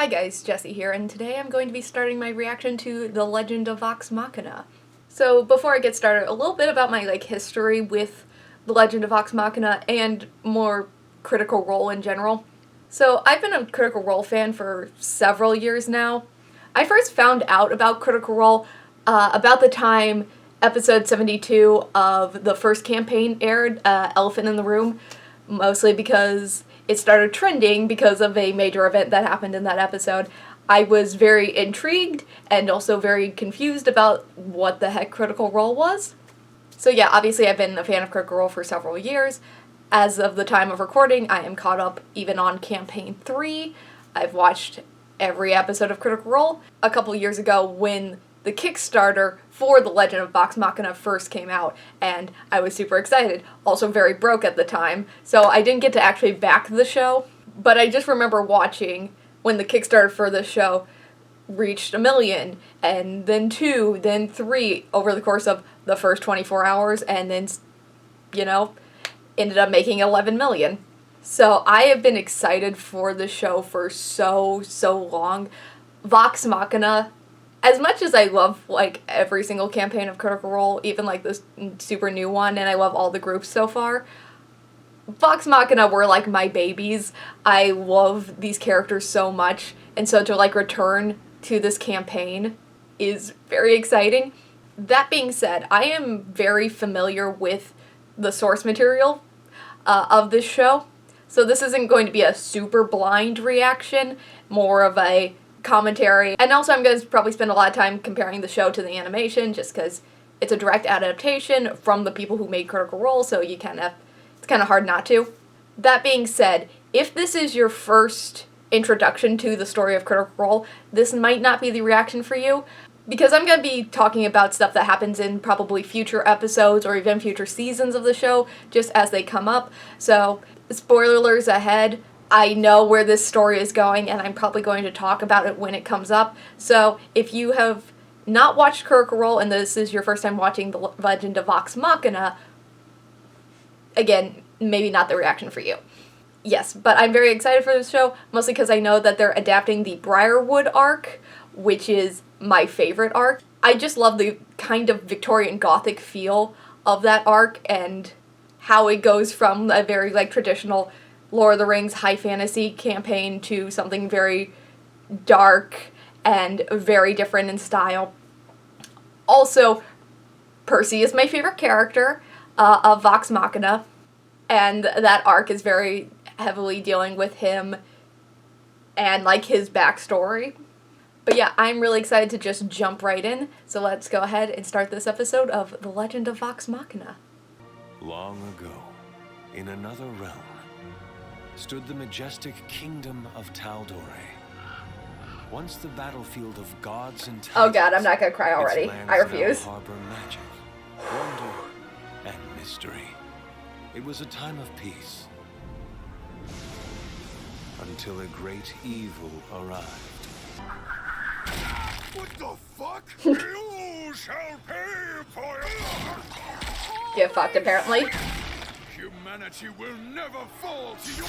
Hi guys, Jessie here, and today I'm going to be starting my reaction to The Legend of Vox Machina. So before I get started, a little bit about my history with The Legend of Vox Machina and more Critical Role in general. So I've been a Critical Role fan for several years now. I first found out about Critical Role about the time episode 72 of the first campaign aired, Elephant in the Room, mostly because it started trending because of a major event that happened in that episode. I was very intrigued and also very confused about what the heck Critical Role was. So yeah, obviously I've been a fan of Critical Role for several years. As of the time of recording, I am caught up even on Campaign 3. I've watched every episode of Critical Role. A couple years ago when the Kickstarter for The Legend of Vox Machina first came out, and I was super excited. Also very broke at the time, so I didn't get to actually back the show, but I just remember watching when the Kickstarter for the show reached 1 million, and then 2, then 3 over the course of the first 24 hours, and then, ended up making 11 million. So I have been excited for the show for so long. Vox Machina, as much as I love every single campaign of Critical Role, even this super new one, and I love all the groups so far, Vox Machina were my babies. I love these characters so much, and so to return to this campaign is very exciting. That being said, I am very familiar with the source material of this show, so this isn't going to be a super blind reaction, more of a commentary. And also I'm going to probably spend a lot of time comparing the show to the animation, just because it's a direct adaptation from the people who made Critical Role, so it's kind of hard not to. That being said, if this is your first introduction to the story of Critical Role, this might not be the reaction for you, because I'm going to be talking about stuff that happens in probably future episodes or even future seasons of the show, just as they come up. So, spoiler alerts ahead. I know where this story is going, and I'm probably going to talk about it when it comes up. So, if you have not watched Critical Role and this is your first time watching The Legend of Vox Machina, again, maybe not the reaction for you. Yes, but I'm very excited for this show, mostly because I know that they're adapting the Briarwood arc, which is my favorite arc. I just love the kind of Victorian Gothic feel of that arc and how it goes from a very traditional Lord of the Rings high fantasy campaign to something very dark and very different in style. Also, Percy is my favorite character of Vox Machina, and that arc is very heavily dealing with him and his backstory. But yeah, I'm really excited to just jump right in, so let's go ahead and start this episode of The Legend of Vox Machina. Long ago, in another realm, stood the majestic kingdom of Tal'Dorei. Once the battlefield of gods and titans. Oh god, I'm not gonna cry already. I refuse. Harbor magic, wonder, and mystery. It was a time of peace. Until a great evil arrived. What the fuck? You shall pay for it! Get fucked, apparently. Humanity will never fall to you!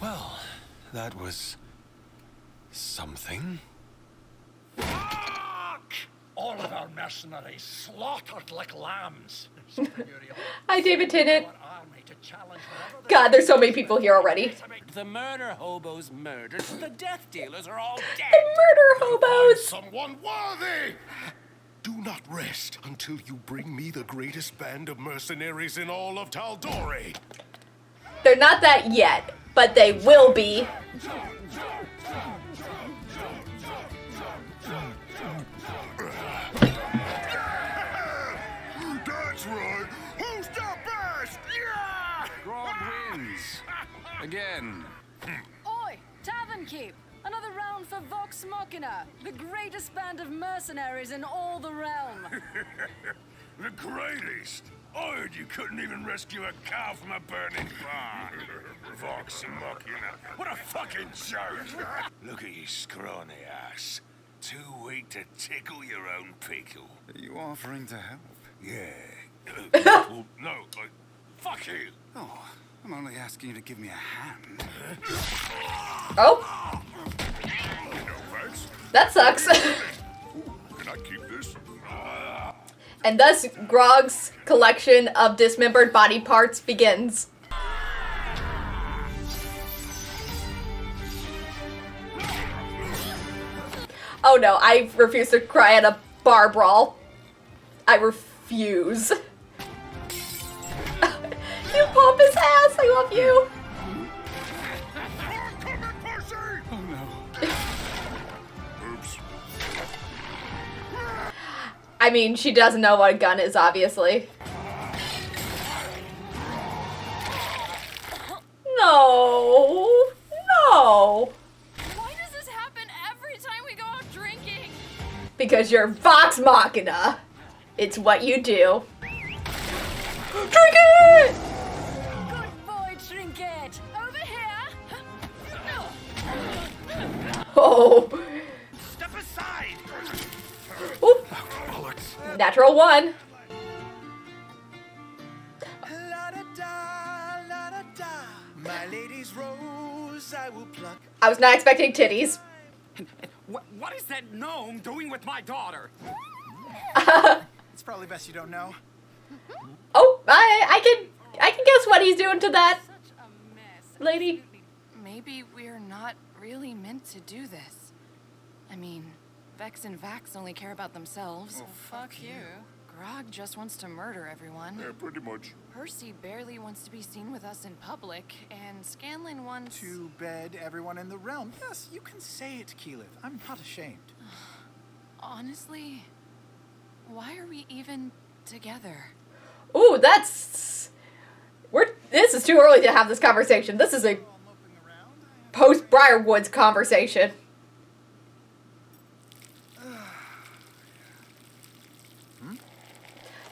Well, that was something. Fuck! All of our mercenaries slaughtered like lambs. Hi, David Tennant. God, there's so many people here already. The murder hobos murdered. The death dealers are all dead. The murder hobos! Someone worthy! Do not rest until you bring me the greatest band of mercenaries in all of Tal'Dorei. They're not that yet, but they will be. That's right. Who's the best? Yeah! Grog wins. Again. Oi, Tavern Keep! Another round for Vox Machina, the greatest band of mercenaries in all the realm. The greatest? I heard you couldn't even rescue a cow from a burning barn. Vox Machina. What a fucking joke. Look at you scrawny ass. Too weak to tickle your own pickle. Are you offering to help? Yeah. Well, no, fuck you. Oh, I'm only asking you to give me a hand. Oh, Vex, that sucks. can I keep this? And thus, Grog's collection of dismembered body parts begins. Oh no, I refuse to cry at a bar brawl. I refuse. You pump his ass, I love you. Oh no. Oops. I mean, she doesn't know what a gun is, obviously. No. No. Why does this happen every time we go out drinking? Because you're Vox Machina. It's what you do. Drink it! Good boy, Trinket. Over here. Oh. Step aside! Oop. Bollocks. Natural one. My lady's rose I will pluck. I was not expecting titties. What is that gnome doing with my daughter? It's probably best you don't know. Oh, I can guess what he's doing to that Such a mess. lady. Maybe we're not really meant to do this. I mean, Vex and Vax only care about themselves. Fuck you. Grog just wants to murder everyone. Yeah, pretty much. Percy barely wants to be seen with us in public, and Scanlan wants... To bed, everyone in the realm. Yes, you can say it, Keyleth. I'm not ashamed. Honestly, why are we even together? Ooh, this is too early to have this conversation. This is a post Briarwoods conversation.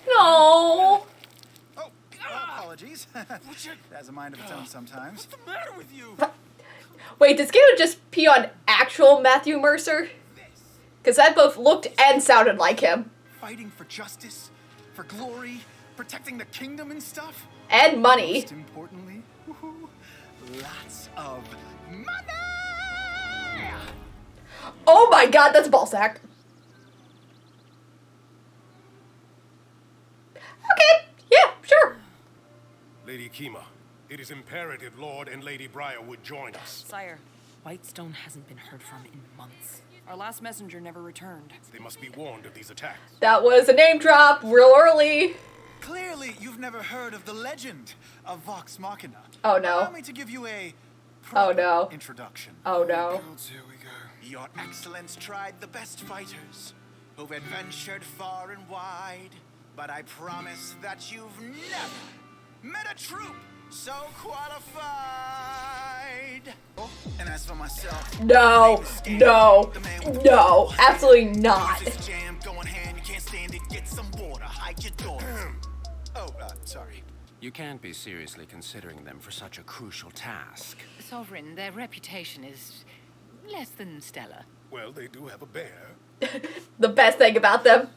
No. Oh, apologies. Has a mind of its own sometimes. What's the matter with you? Wait, did Scanlan just pee on actual Matthew Mercer? Because that both looked and sounded like him. Fighting for justice, for glory, protecting the kingdom and stuff. And money. Most importantly, lots of money! Oh my god, that's a ball sack. Okay, yeah, sure. Lady Kima, it is imperative Lord and Lady Briarwood join us. Sire, Whitestone hasn't been heard from in months. Our last messenger never returned. They must be warned of these attacks. That was a name drop real early. Clearly, you've never heard of the Legend of Vox Machina. Oh no. Allow me to give you a Oh no. introduction. Oh no. Here we go. Your Excellence tried the best fighters who've adventured far and wide, but I promise that you've never met a troop so qualified. Oh, and as for myself, No, no, no, absolutely not. this jam going hand, you can't stand it, get some water, hide your daughter. Oh, sorry. You can't be seriously considering them for such a crucial task. Sovereign, their reputation is less than stellar. Well, they do have a bear. The best thing about them.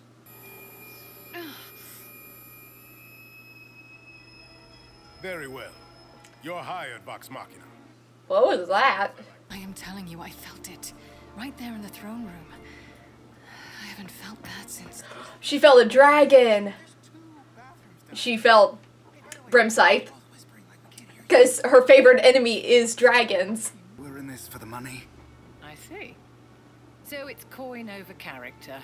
Very well. You're hired, Vox Machina. What was that? I am telling you, I felt it. Right there in the throne room. I haven't felt that since... She felt a dragon. She felt Brimscythe. Because her favorite enemy is dragons. We're in this for the money. I see. So it's coin over character.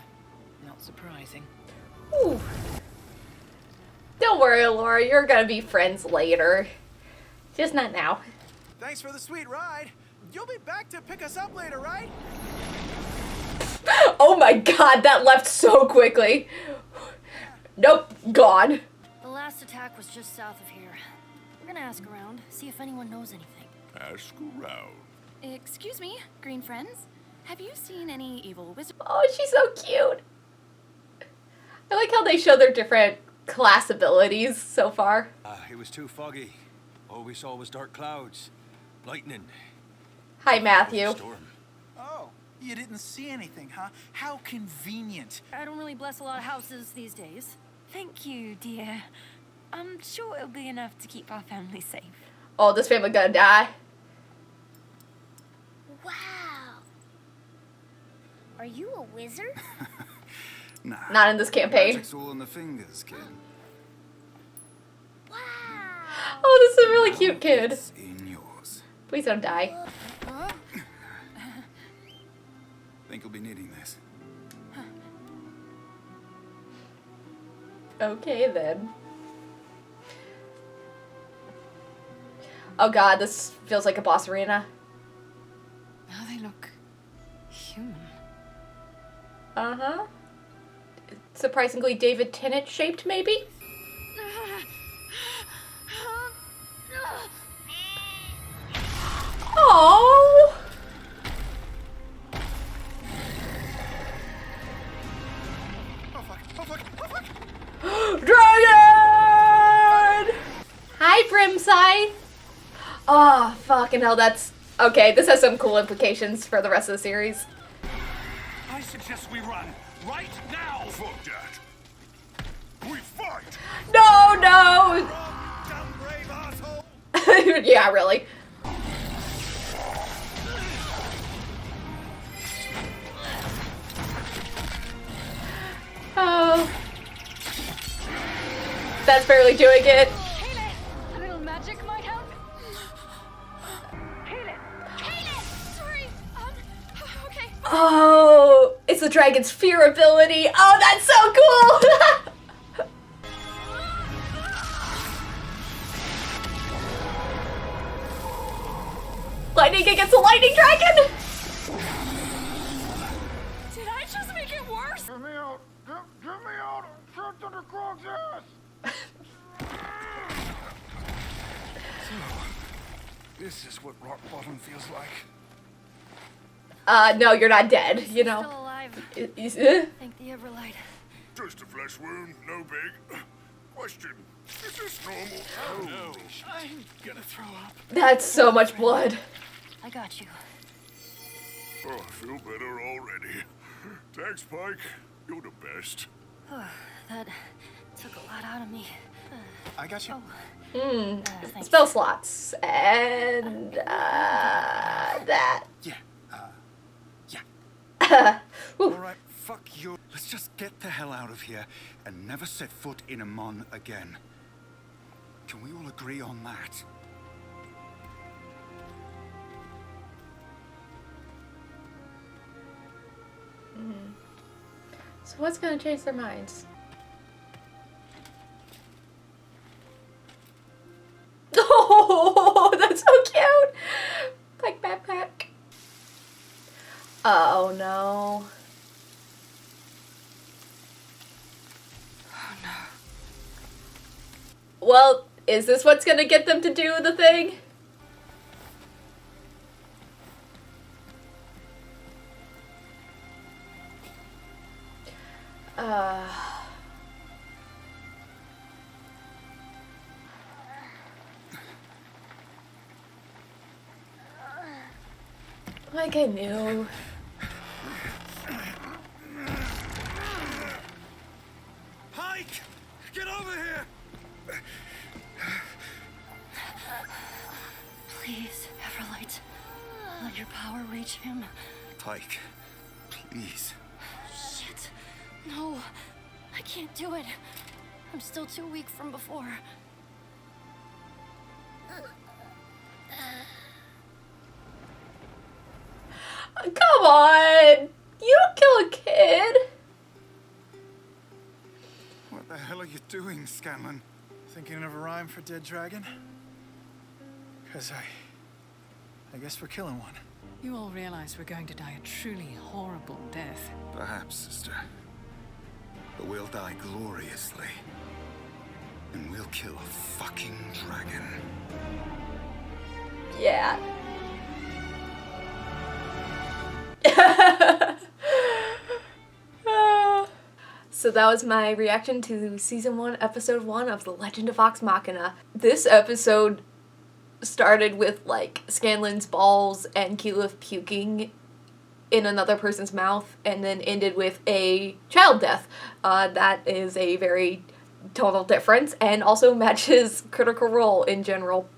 Not surprising. Ooh. Don't worry, Laura, you're gonna be friends later. Just not now. Thanks for the sweet ride. You'll be back to pick us up later, right? Oh my god, that left so quickly. Nope, gone. The last attack was just south of here. We're gonna ask around, see if anyone knows anything. Ask around. Excuse me, green friends. Have you seen any evil wizards? Oh, she's so cute. I like how they show their different class abilities so far. It was too foggy. All we saw was dark clouds, lightning. Hi, Matthew. Storm. Oh, you didn't see anything, huh? How convenient. I don't really bless a lot of houses these days. Thank you, dear. I'm sure it'll be enough to keep our family safe. Oh, this family gonna die. Wow. Are you a wizard? Nah. Not in this campaign. Magic's all in the fingers, kid. Wow. Oh, this is a really cute kid. It's in yours. Please don't die. Huh? Think you'll be needing this. Okay, then. Oh god, this feels like a boss arena. Now they look human. Uh-huh. Surprisingly David Tennant shaped, maybe? Oh. Dragon! Hi, Brimside! Oh, fucking hell, that's... Okay, this has some cool implications for the rest of the series. I suggest we run right now. Fuck that. We fight. No, no! Dumb brave asshole! Yeah, really. Oh. That's barely doing it. Heal it! A little magic might help. Heal it! Sorry. Okay. Oh, it's the dragon's fear ability. Oh, that's so cool! Lightning against the lightning dragon! Did I just make it worse? Get me out. Get me out. Trapped under Krog's ass. This is what rock bottom feels like. No, you're not dead, you Still know. alive. Eh? Thank the Everlight. Just a flesh wound, no big. Question, is this normal? Oh no, I'm gonna throw up. That's so much blood. I got you. Oh, I feel better already. Thanks, Pike. You're the best. That took a lot out of me. I got you. Thanks. Spell slots. And, that. Yeah. Yeah. Whew. All right, fuck you. Let's just get the hell out of here and never set foot in Amon again. Can we all agree on that? So what's gonna change their minds? Oh, that's so cute! Like backpack. Oh no. Oh no. Well, is this what's gonna get them to do the thing? Like I knew. Pike! Get over here! Please, Everlight. Let your power reach him. Pike, please. Shit. No. I can't do it. I'm still too weak from before. Come on! You don't kill a kid! What the hell are you doing, Scanlan? Thinking of a rhyme for dead dragon? Because I guess we're killing one. You all realize we're going to die a truly horrible death. Perhaps, sister. But we'll die gloriously. And we'll kill a fucking dragon. Yeah. So that was my reaction to Season 1, Episode 1 of The Legend of Vox Machina. This episode started with, like, Scanlan's balls and Keyleth puking in another person's mouth, and then ended with a child death. That is a very tonal difference, and also matches Critical Role in general.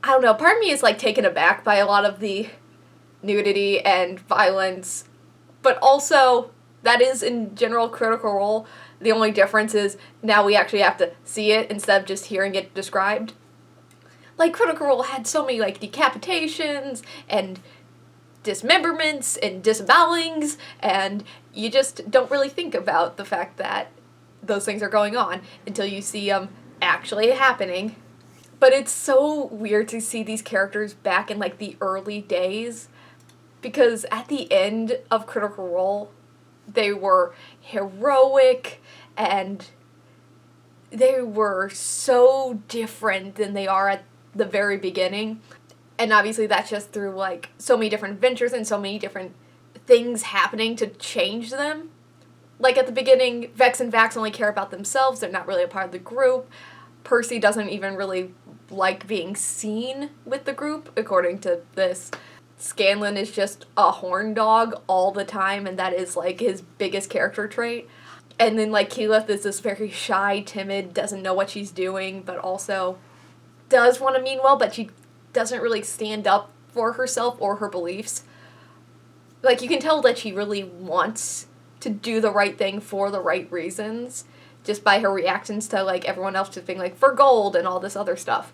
I don't know, part of me is like taken aback by a lot of the nudity and violence, but also that is in general Critical Role. The only difference is now we actually have to see it instead of just hearing it described. Like, Critical Role had so many, like, decapitations and dismemberments and disembowelings, and you just don't really think about the fact that those things are going on until you see them actually happening. But it's so weird to see these characters back in, like, the early days, because at the end of Critical Role, they were heroic, and they were so different than they are at the very beginning. And obviously that's just through, like, so many different adventures and so many different things happening to change them. Like, at the beginning, Vex and Vax only care about themselves. They're not really a part of the group. Percy doesn't even really like being seen with the group, according to this. Scanlan is just a horn dog all the time, and that is, like, his biggest character trait. And then, like, Keyleth is this very shy, timid, doesn't know what she's doing, but also does want to mean well, but she doesn't really stand up for herself or her beliefs. Like, you can tell that she really wants to do the right thing for the right reasons, just by her reactions to, like, everyone else just being like, for gold and all this other stuff.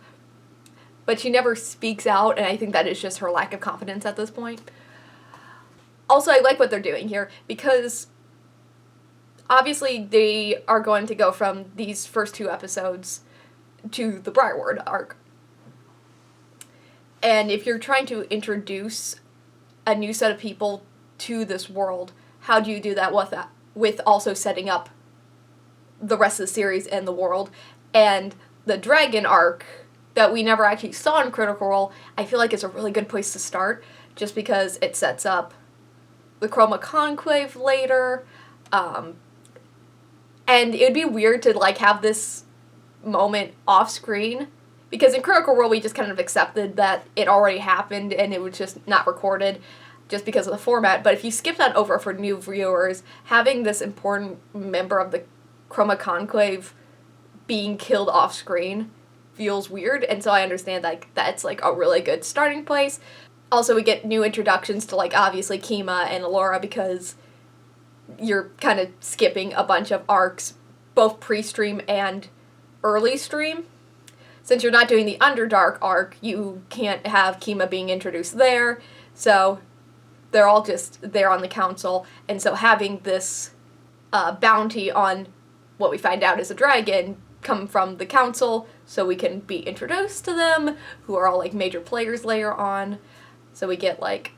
But she never speaks out, and I think that is just her lack of confidence at this point. Also, I like what they're doing here, because obviously they are going to go from these first 2 episodes to the Briarwood arc. And if you're trying to introduce a new set of people to this world, how do you do that with also setting up the rest of the series and the world? And the dragon arc that we never actually saw in Critical Role, I feel like is a really good place to start, just because it sets up the Chroma Conclave later, and it would be weird to, like, have this moment off screen, because in Critical Role we just kind of accepted that it already happened and it was just not recorded just because of the format. But if you skip that over for new viewers, having this important member of the Chroma Conclave being killed off screen feels weird, and so I understand, like, that's, like, a really good starting place. Also, we get new introductions to, like, obviously Kima and Allura, because you're kind of skipping a bunch of arcs, both pre-stream and early stream. Since you're not doing the Underdark arc, you can't have Kima being introduced there, so they're all just there on the council, and so having this bounty on what we find out is a dragon come from the council, so we can be introduced to them, who are all, like, major players later on. So we get, like,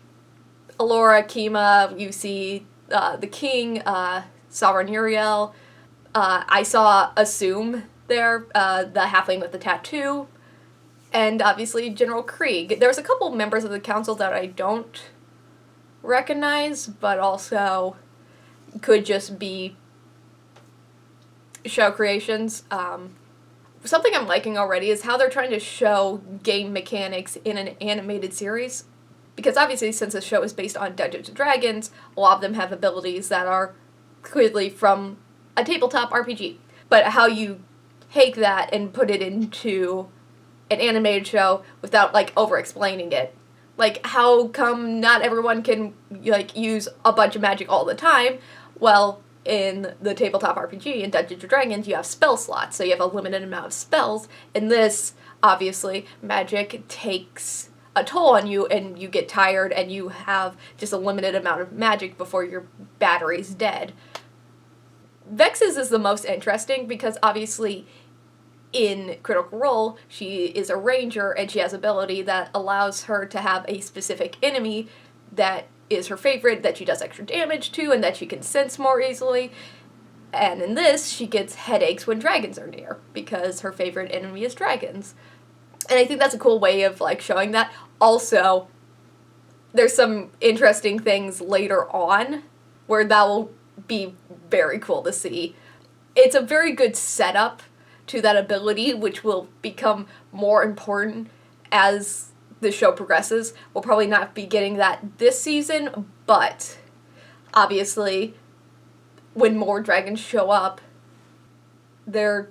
Allura, Kima, you see the king, Sovereign Uriel. I saw Assume there, the halfling with the tattoo, and obviously General Krieg. There's a couple members of the council that I don't recognize, but also could just be show creations. Something I'm liking already is how they're trying to show game mechanics in an animated series. Because obviously, since the show is based on Dungeons & Dragons, a lot of them have abilities that are clearly from a tabletop RPG. But how you take that and put it into an animated show without, like, over-explaining it. Like, how come not everyone can, like, use a bunch of magic all the time? Well, in the tabletop RPG, in Dungeons & Dragons, you have spell slots, so you have a limited amount of spells. In this, obviously, magic takes a toll on you, and you get tired, and you have just a limited amount of magic before your battery's dead. Vex's is the most interesting, because obviously, in Critical Role, she is a ranger, and she has ability that allows her to have a specific enemy that is her favorite, that she does extra damage to, and that she can sense more easily. And in this, she gets headaches when dragons are near, because her favorite enemy is dragons. And I think that's a cool way of, like, showing that. Also, there's some interesting things later on where that will be very cool to see. It's a very good setup to that ability, which will become more important as the show progresses. We'll probably not be getting that this season, but obviously when more dragons show up, they're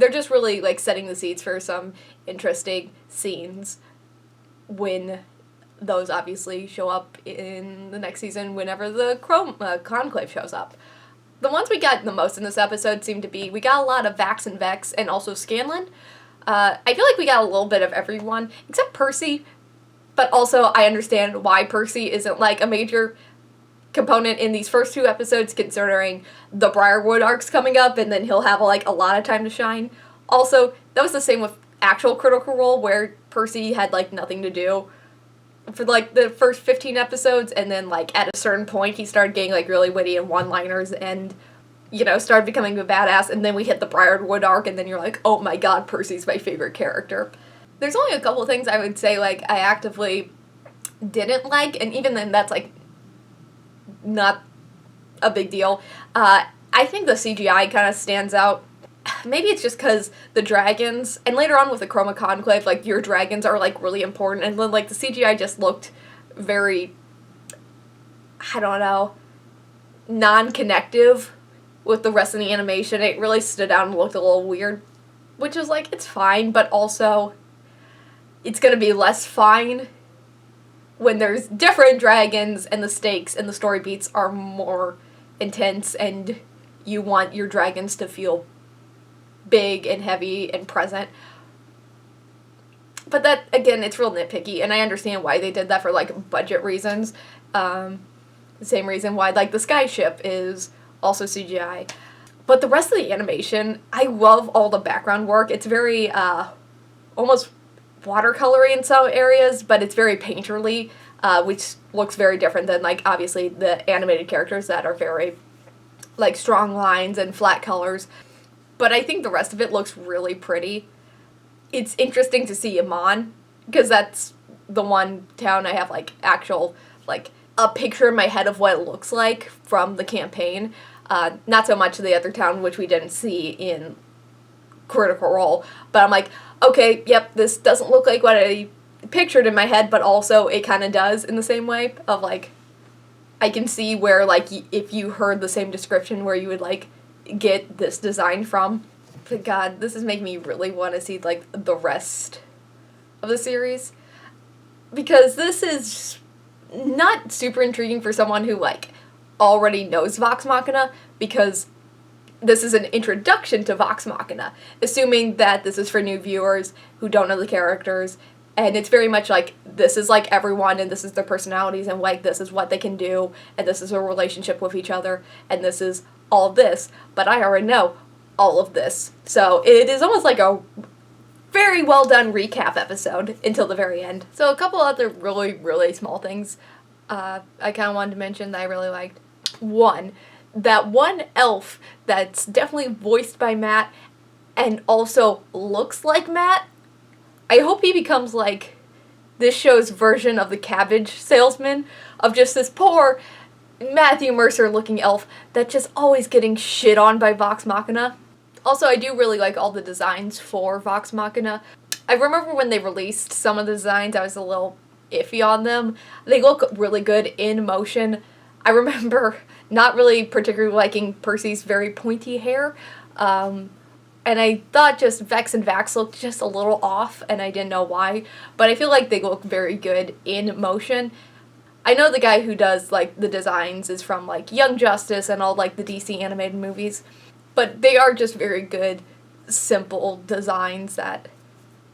just really, like, setting the seeds for some interesting scenes when those obviously show up in the next season whenever the Conclave shows up. The ones we got the most in this episode seem to be, we got a lot of Vax and Vex and also Scanlan. I feel like we got a little bit of everyone, except Percy, but also I understand why Percy isn't like a major component in these first 2 episodes, considering the Briarwood arc's coming up, and then he'll have like a lot of time to shine. Also, that was the same with actual Critical Role, where Percy had like nothing to do for like the first 15 episodes, and then like at a certain point he started getting like really witty and one-liners and, you know, started becoming a badass, and then we hit the Briarwood arc, and then you're like, oh my god, Percy's my favorite character. There's only a couple things I would say like I actively didn't like, and even then that's like not a big deal. I think the CGI kind of stands out. Maybe it's just because the dragons, and later on with the Chroma Conclave, like, your dragons are, like, really important, and then, like, the CGI just looked very, I don't know, non-connective with the rest of the animation. It really stood out and looked a little weird, which is, like, it's fine, but also it's gonna be less fine when there's different dragons and the stakes and the story beats are more intense and you want your dragons to feel big and heavy and present. But that, again, it's real nitpicky, and I understand why they did that for, like, budget reasons. The same reason why, like, the skyship is also CGI. But the rest of the animation, I love all the background work. It's very, almost watercolory in some areas, but it's very painterly, which looks very different than, like, obviously the animated characters that are very, like, strong lines and flat colors. But I think the rest of it looks really pretty. It's interesting to see Amon, because that's the one town I have, like, actual, like, a picture in my head of what it looks like from the campaign. Not so much the other town, which we didn't see in Critical Role. But I'm like, okay, yep, this doesn't look like what I pictured in my head, but also it kind of does in the same way of, like, I can see where, like, if you heard the same description where you would, like, get this design from. But god, this is making me really want to see, like, the rest of the series. Because this is not super intriguing for someone who, like, already knows Vox Machina, because this is an introduction to Vox Machina, assuming that this is for new viewers who don't know the characters, and it's very much like, this is like everyone, and this is their personalities, and like, this is what they can do, and this is a relationship with each other, and this is all this, but I already know all of this. So it is almost like a very well done recap episode until the very end. So a couple other really, really small things I kind of wanted to mention that I really liked. One, that one elf that's definitely voiced by Matt and also looks like Matt. I hope he becomes like this show's version of the cabbage salesman, of just this poor Matthew Mercer looking elf that's just always getting shit on by Vox Machina. Also, I do really like all the designs for Vox Machina. I remember when they released some of the designs, I was a little iffy on them. They look really good in motion. I remember not really particularly liking Percy's very pointy hair. And I thought just Vex and Vax looked just a little off, and I didn't know why. But I feel like they look very good in motion. I know the guy who does, like, the designs is from, like, Young Justice and all, like, the DC animated movies. But they are just very good, simple designs that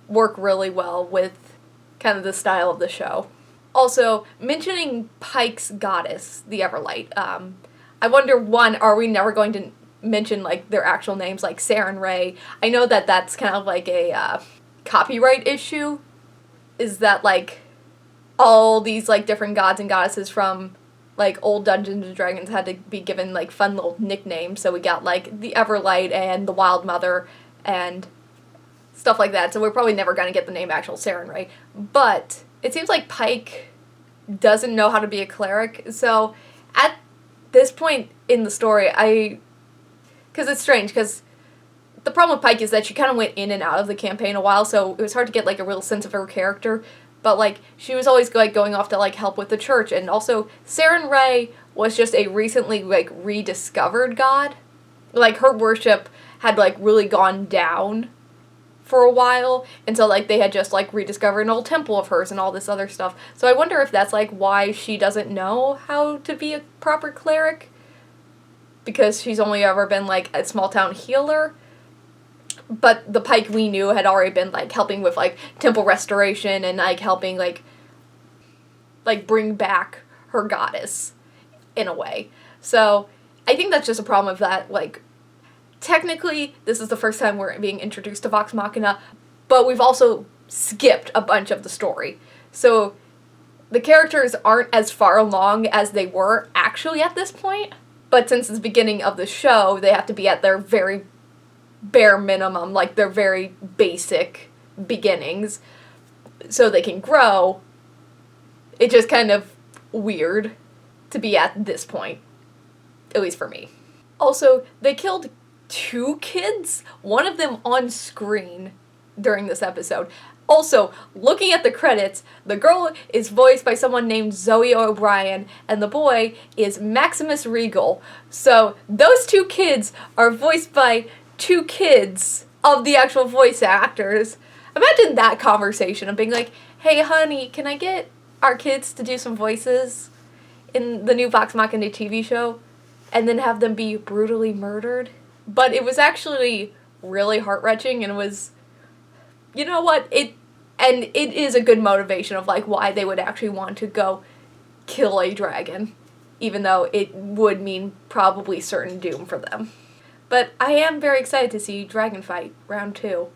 work really well with kind of the style of the show. Also, mentioning Pike's goddess, the Everlight, I wonder, one, are we never going to mention, like, their actual names, like Saren Ray? I know that that's kind of like a copyright issue, is that, like, all these, like, different gods and goddesses from, like, old Dungeons and Dragons had to be given, like, fun little nicknames. So we got, like, the Everlight and the Wild Mother and stuff like that. So we're probably never going to get the name actual Saren Ray. But it seems like Pike doesn't know how to be a cleric. So at this point in the story, because it's strange, because the problem with Pike is that she kind of went in and out of the campaign a while, so it was hard to get, like, a real sense of her character. But, like, she was always, like, going off to, like, help with the church. And also, Saren Ray was just a recently, like, rediscovered god. Like, her worship had, like, really gone down for a while until like they had just like rediscovered an old temple of hers and all this other stuff. So I wonder if that's like why she doesn't know how to be a proper cleric, because she's only ever been like a small town healer. But the Pike we knew had already been like helping with like temple restoration and like helping like bring back her goddess in a way. So I think that's just a problem of that, like, technically this is the first time we're being introduced to Vox Machina, but we've also skipped a bunch of the story. So the characters aren't as far along as they were actually at this point, but since it's the beginning of the show, they have to be at their very bare minimum, like their very basic beginnings, so they can grow. It's just kind of weird to be at this point, at least for me. Also, they killed 2 kids, one of them on screen during this episode. Also, looking at the credits, the girl is voiced by someone named Zoe O'Brien, and the boy is Maximus Regal. So those 2 kids are voiced by 2 kids of the actual voice actors. Imagine that conversation of being like, hey honey, can I get our kids to do some voices in the new Vox Machina TV show, and then have them be brutally murdered. But it was actually really heart-wrenching, and it was, you know what, it is a good motivation of like why they would actually want to go kill a dragon, even though it would mean probably certain doom for them. But I am very excited to see Dragon Fight Round 2.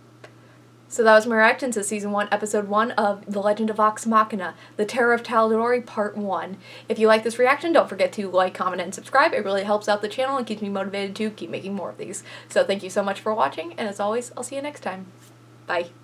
So that was my reaction to Season 1, Episode 1 of The Legend of Vox Machina, The Terror of Tal'Dorei, Part 1. If you like this reaction, don't forget to like, comment, and subscribe. It really helps out the channel and keeps me motivated to keep making more of these. So thank you so much for watching, and as always, I'll see you next time. Bye.